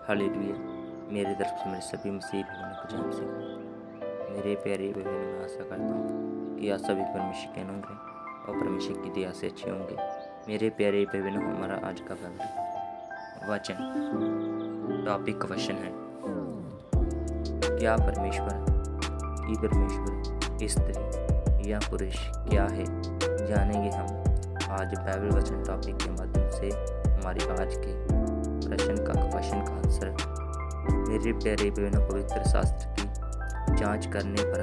Hallelujah. मेरी तरफ से मेरे सभी मसीह भाइयों को जय मसीह। मेरे प्यारे बहनों, मैं आशा करता हूँ कि आप सभी परमेश्वर के होंगे और परमेश्वर की दया से अच्छे होंगे। मेरे प्यारे बहनों, हमारा आज का पवित्र वचन टॉपिक क्वेश्चन है, क्या परमेश्वर स्त्री या पुरुष क्या है? जानेंगे हम आज बाइबल वचन टॉपिक के माध्यम से हमारी आज के प्रश्न का आंसर। मेरे प्यारे बहनों, पवित्र शास्त्र की जांच करने पर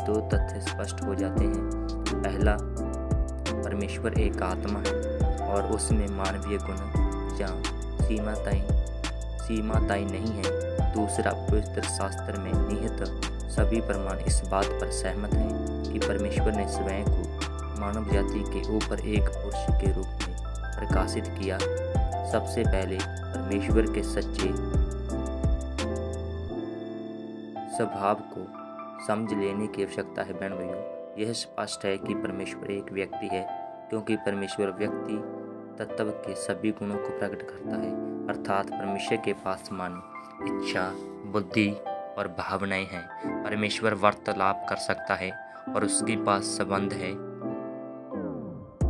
दो तथ्य स्पष्ट हो जाते हैं। पहला, परमेश्वर एक आत्मा है और उसमें मानवीय गुण या सीमाताएं नहीं है। दूसरा, पवित्र शास्त्र में निहित सभी प्रमाण इस बात पर सहमत हैं कि परमेश्वर ने स्वयं को मानव जाति के ऊपर एक पुरुष के रूप में प्रकाशित किया। सबसे पहले परमेश्वर के सच्चे स्वभाव को समझ लेने की आवश्यकता है। बहन भाइयों, यह स्पष्ट है कि परमेश्वर एक व्यक्ति है, क्योंकि परमेश्वर व्यक्ति तत्व के सभी गुणों को प्रकट करता है। अर्थात परमेश्वर के पास मन, इच्छा, बुद्धि और भावनाएं हैं। परमेश्वर वार्तालाप कर सकता है और उसके पास संबंध है,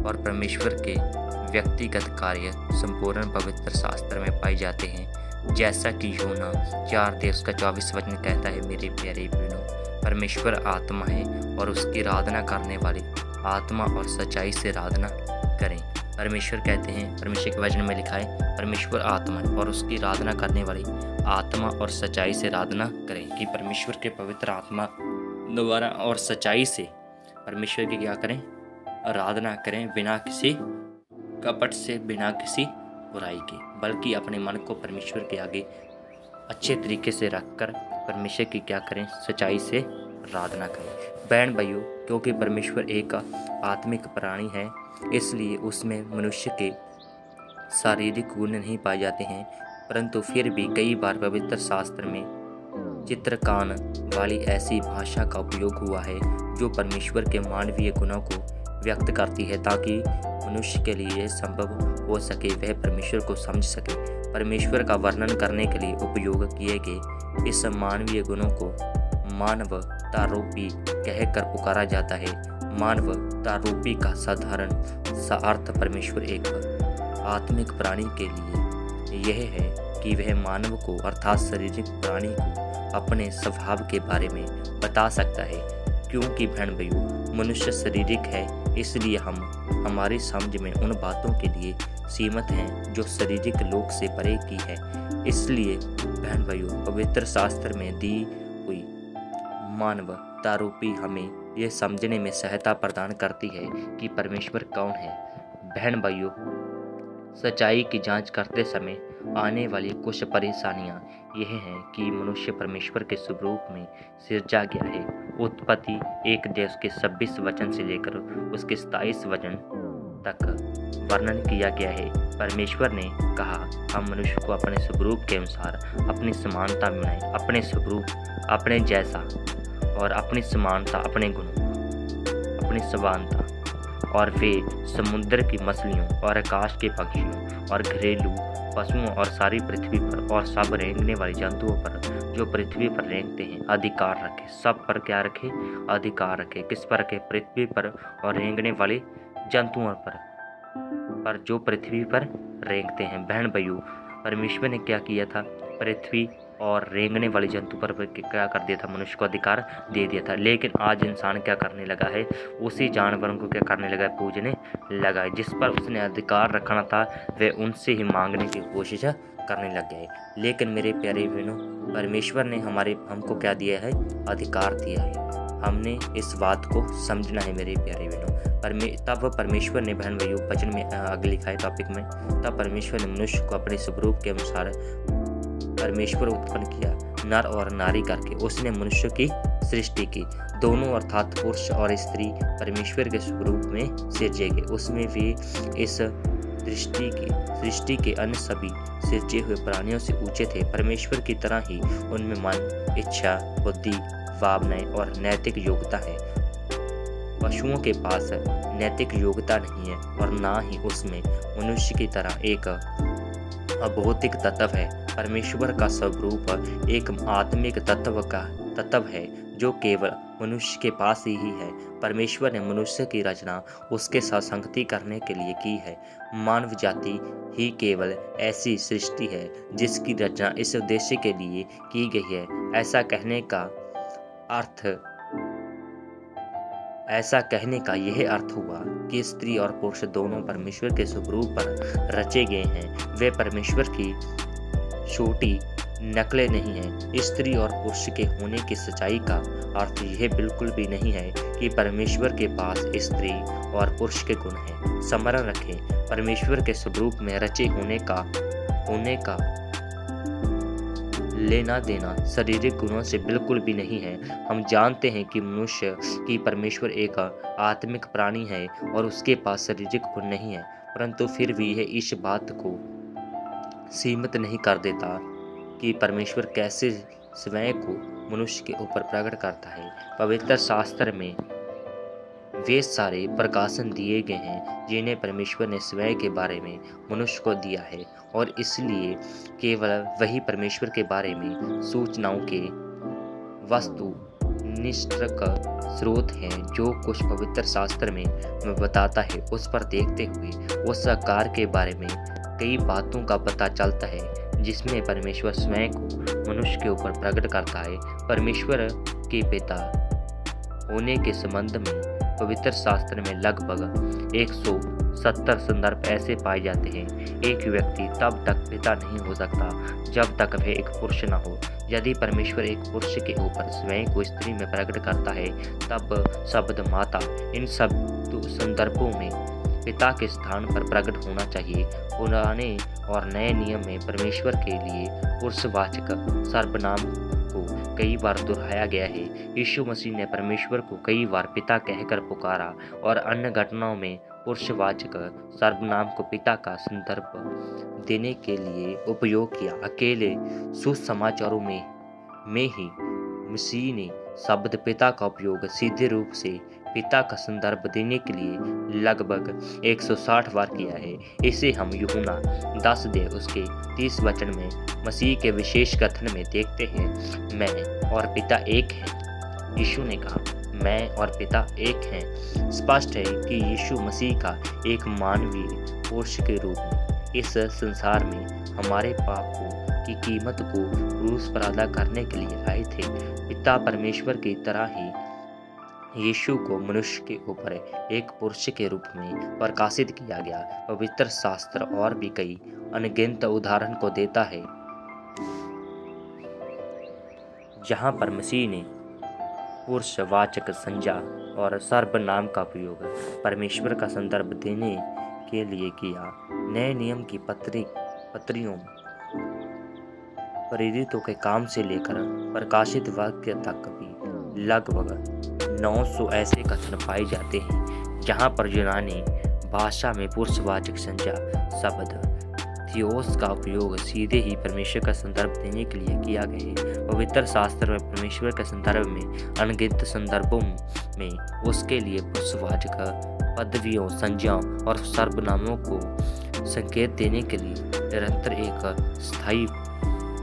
और परमेश्वर के व्यक्तिगत कार्य संपूर्ण पवित्र शास्त्र में पाए जाते हैं। जैसा कि यूहन्ना 4:24 वचन कहता है, मेरे प्यारे बहनों, परमेश्वर आत्मा है और उसकी आराधना करने वाले आत्मा और सच्चाई से आराधना करें। परमेश्वर कहते हैं, परमेश्वर के वचन में लिखा है, परमेश्वर आत्मा है और उसकी आराधना करने वाली आत्मा और सच्चाई से आराधना करें। कि परमेश्वर के पवित्र आत्मा द्वारा और सच्चाई से परमेश्वर की क्या करें? आराधना करें, बिना किसी कपट से, बिना किसी बुराई के, बल्कि अपने मन को परमेश्वर के आगे अच्छे तरीके से रखकर परमेश्वर की क्या करें? सच्चाई से आराधना करें। बहन भाइयों, क्योंकि परमेश्वर एक आत्मिक प्राणी है, इसलिए उसमें मनुष्य के शारीरिक गुण नहीं पाए जाते हैं, परंतु फिर भी कई बार पवित्र शास्त्र में चित्रकान वाली ऐसी भाषा का उपयोग हुआ है जो परमेश्वर के मानवीय गुणों को व्यक्त करती है, ताकि मनुष्य के लिए यह संभव हो सके वह परमेश्वर को समझ सके। परमेश्वर का वर्णन करने के लिए उपयोग किए गए इस मानवीय गुणों को मानवतारूपी कहकर पुकारा जाता है। मानवतारूपी का साधारण सा अर्थ परमेश्वर एक आत्मिक प्राणी के लिए यह है कि वह मानव को, अर्थात शारीरिक प्राणी को, अपने स्वभाव के बारे में बता सकता है। क्योंकि बहन भाइयों, मनुष्य शारीरिक है, इसलिए हम हमारी समझ में उन बातों के लिए सीमित हैं जो शारीरिक लोक से परे की है। इसलिए बहन भाइयों, पवित्र शास्त्र में दी हुई मानवतारूपी हमें यह समझने में सहायता प्रदान करती है कि परमेश्वर कौन है। बहन भाइयों, सच्चाई की जांच करते समय आने वाली कुछ परेशानियां यह हैं कि मनुष्य परमेश्वर के स्वरूप में सिरजा गया है। उत्पत्ति 1 के 26 वचन से लेकर उसके 27 वचन तक वर्णन किया गया है। परमेश्वर ने कहा, हम मनुष्य को अपने स्वरूप के अनुसार अपनी समानता में बनाए, अपने स्वरूप, अपने जैसा, और अपनी समानता, अपने गुणों, अपनी समानता, और वे समुद्र की मछलियों और आकाश के पक्षियों और घरेलू पशुओं और सारी पृथ्वी पर और सब रेंगने वाले जंतुओं पर जो पृथ्वी पर रेंगते हैं अधिकार रखे। सब पर क्या रखे? अधिकार रखे। किस पर रखे? पृथ्वी पर और रेंगने वाले जंतुओं पर जो पृथ्वी पर रेंगते हैं। बहन भाइयों, परमेश्वर ने क्या किया था? पृथ्वी और रेंगने वाले जंतु पर क्या कर दिया था? मनुष्य को अधिकार दे दिया था। लेकिन आज इंसान क्या करने लगा है? उसी जानवरों को क्या करने लगा है? पूजने लगा है। जिस पर उसने अधिकार रखना था वह उनसे ही मांगने की कोशिश करने लग गया है। लेकिन मेरे प्यारे बहनों, परमेश्वर ने हमको क्या दिया है? अधिकार दिया है। हमने इस बात को समझना है मेरे प्यारे बहनों। तब परमेश्वर ने, बहन भाइयों, वचन में आगे लिखा है टॉपिक में, तब परमेश्वर ने मनुष्य को अपने स्वरूप के अनुसार परमेश्वर उत्पन्न किया, नर और नारी करके उसने मनुष्य की सृष्टि की। दोनों अर्थात पुरुष और स्त्री परमेश्वर के स्वरूप में सिरजे गए। उसमें वे इस सृष्टि के अन्य सभी सिरजे हुए प्राणियों से ऊंचे थे। परमेश्वर की तरह ही उनमें मन, इच्छा, बुद्धि, भावनाएं और नैतिक योग्यता है। पशुओं के पास नैतिक योग्यता नहीं है और ना ही उसमें मनुष्य की तरह एक अभौतिक तत्व है। परमेश्वर का स्वरूप एक आत्मिक तत्व है जो केवल मनुष्य के पास ही है। परमेश्वर ने मनुष्य की रचना उसके साथ संगति करने के लिए की है। मानव जाति ही केवल ऐसी सृष्टि है जिसकी रचना इस उद्देश्य के लिए की गई है। ऐसा कहने का यह अर्थ हुआ कि स्त्री और पुरुष दोनों परमेश्वर के स्वरूप पर रचे गए हैं। वे परमेश्वर की छोटी नकलें नहीं हैं। स्त्री और पुरुष के होने की सच्चाई का अर्थ यह बिल्कुल भी नहीं है कि परमेश्वर के पास स्त्री और पुरुष के गुण हैं। स्मरण रखें, परमेश्वर के स्वरूप में रचे होने का लेना देना शारीरिक गुणों से बिल्कुल भी नहीं है। हम जानते हैं कि मनुष्य की परमेश्वर एक आत्मिक प्राणी है और उसके पास शारीरिक गुण नहीं है, परंतु फिर भी यह इस बात को सीमित नहीं कर देता कि परमेश्वर कैसे स्वयं को मनुष्य के ऊपर प्रकट करता है। पवित्र शास्त्र में वे सारे प्रकाशन दिए गए हैं जिन्हें परमेश्वर ने स्वयं के बारे में मनुष्य को दिया है, और इसलिए केवल वही परमेश्वर के बारे में सूचनाओं के वस्तुनिष्ठ स्रोत हैं। जो कुछ पवित्र शास्त्र में बताता है उस पर देखते हुए उस आकार के बारे में कई बातों का पता चलता है जिसमें परमेश्वर स्वयं को मनुष्य के ऊपर प्रकट करता है। परमेश्वर के पिता होने के संबंध में पवित्र शास्त्र में लगभग 170 संदर्भ ऐसे पाए जाते हैं। एक व्यक्ति तब तक पिता नहीं हो सकता जब तक वह एक पुरुष न हो। यदि परमेश्वर एक पुरुष के ऊपर स्वयं को स्त्री में प्रकट करता है तब शब्द माता इन सब संदर्भों में पिता के स्थान पर प्रकट होना चाहिए। पुराने और नए नियम में परमेश्वर के लिए पुरुषवाचक सर्वनाम को कई बार दोहराया गया है। यीशु मसीह ने परमेश्वर को कई बार पिता कहकर पुकारा और अन्य घटनाओं में पुरुषवाचक सर्वनाम को पिता का संदर्भ देने के लिए उपयोग किया। अकेले सुसमाचारों में ही मसीह ने शब्द पिता का उपयोग सीधे रूप से पिता का संदर्भ देने के लिए लगभग 160 बार किया है। इसे हम यूहन्ना 10 उसके 30 वचन में मसीह के विशेष कथन में देखते हैं, मैं और पिता एक हैं। यीशु ने कहा, मैं और पिता एक हैं। स्पष्ट है कि यीशु मसीह का एक मानवीय पुरुष के रूप में इस संसार में हमारे पापों की कीमत को क्रूस पर अदा करने के लिए आए थे। पिता परमेश्वर की तरह ही यीशु को मनुष्य के ऊपर एक पुरुष के रूप में प्रकाशित किया गया। पवित्र शास्त्र और भी कई अनगिनत उदाहरण को देता है जहां पर मसीह ने पुरुषवाचक संज्ञा और सर्वनाम का उपयोग परमेश्वर का संदर्भ देने के लिए किया। नए नियम की पत्रियों प्रेरितों के काम से लेकर प्रकाशित वाक्य तक भी लगभग 900 ऐसे कथन पाए जाते हैं जहां पर यूनानी भाषा में पुरुषवाचक संज्ञा शब्द थियोस का उपयोग सीधे ही परमेश्वर का संदर्भ देने के लिए किया गया है। पवित्र शास्त्र में परमेश्वर के संदर्भ में अनगिनत संदर्भों में उसके लिए पुरुषवाचक पदवियों, संज्ञाओं और सर्वनामों को संकेत देने के लिए निरंतर एक स्थायी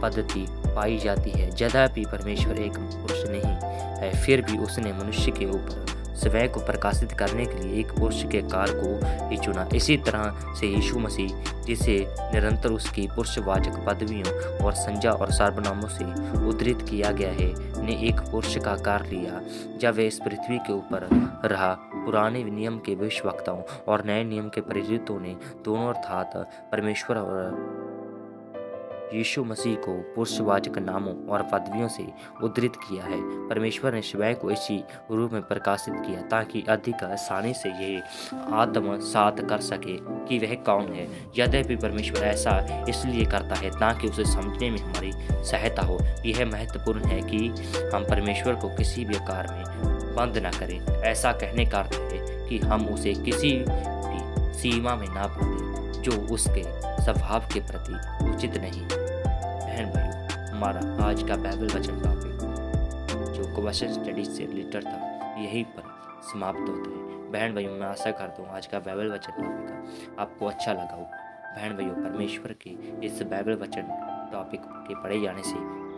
पद्धति पाई जाती है। यद्यपि परमेश्वर एक पुरुष नहीं है, फिर भी उसने मनुष्य के ऊपर स्वयं को प्रकाशित करने के लिए एक पुरुष के कार को ही चुना। इसी तरह से यीशु मसीह, जिसे निरंतर उसकी पुरुषवाचक पदवियों और संज्ञा और सर्वनामों से उद्धृत किया गया है, ने एक पुरुष का आकार लिया जब वह इस पृथ्वी के ऊपर रहा। पुराने नियम के भविष्यवक्ताओं और नए नियम के प्रेरितों ने दोनों अर्थात परमेश्वर और यीशु मसीह को पुरुषवाचक नामों और पदवियों से उद्धृत किया है। परमेश्वर ने स्वयं को इसी रूप में प्रकाशित किया ताकि अधिक आसानी से ये आत्मसात कर सके कि वह कौन है। यद्यपि परमेश्वर ऐसा इसलिए करता है ताकि उसे समझने में हमारी सहायता हो। यह महत्वपूर्ण है कि हम परमेश्वर को किसी भी आकार में बंद न करें। ऐसा कहने का अर्थ है कि हम उसे किसी भी सीमा में ना बांधें जो उसके स्वभाव के प्रति उचित नहीं। बहन भाइयों, हमारा आज का बाइबल वचन टॉपिक जो क्वेश्चन स्टडी से रिलेटेड था यहीं पर समाप्त होता है। बहन भाइयों, मैं आशा करता हूँ आज का बाइबल वचन टॉपिक आपको अच्छा लगा हो। बहन भाइयों, परमेश्वर के इस बाइबल वचन टॉपिक के पढ़े जाने से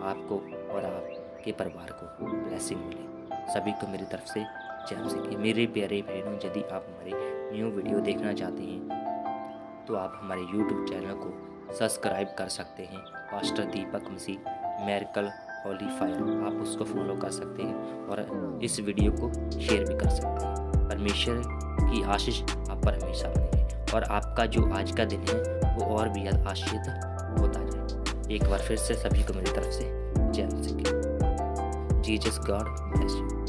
आपको और आपके परिवार को ब्लेसिंग मिले। सभी को मेरी तरफ से जय मसीह की। मेरे प्यारे बहनों, यदि आप हमारे न्यू वीडियो देखना चाहते हैं तो आप हमारे यूट्यूब चैनल को सब्सक्राइब कर सकते हैं। पास्टर दीपक मसीह मिरेकल होली फायर, आप उसको फॉलो कर सकते हैं और इस वीडियो को शेयर भी कर सकते हैं। परमेश्वर की आशीष आप पर हमेशा बनी रहे और आपका जो आज का दिन है वो और भी आशीषित होता जाए। एक बार फिर से सभी को मेरी तरफ से जय मसीह की। Jesus God bless you.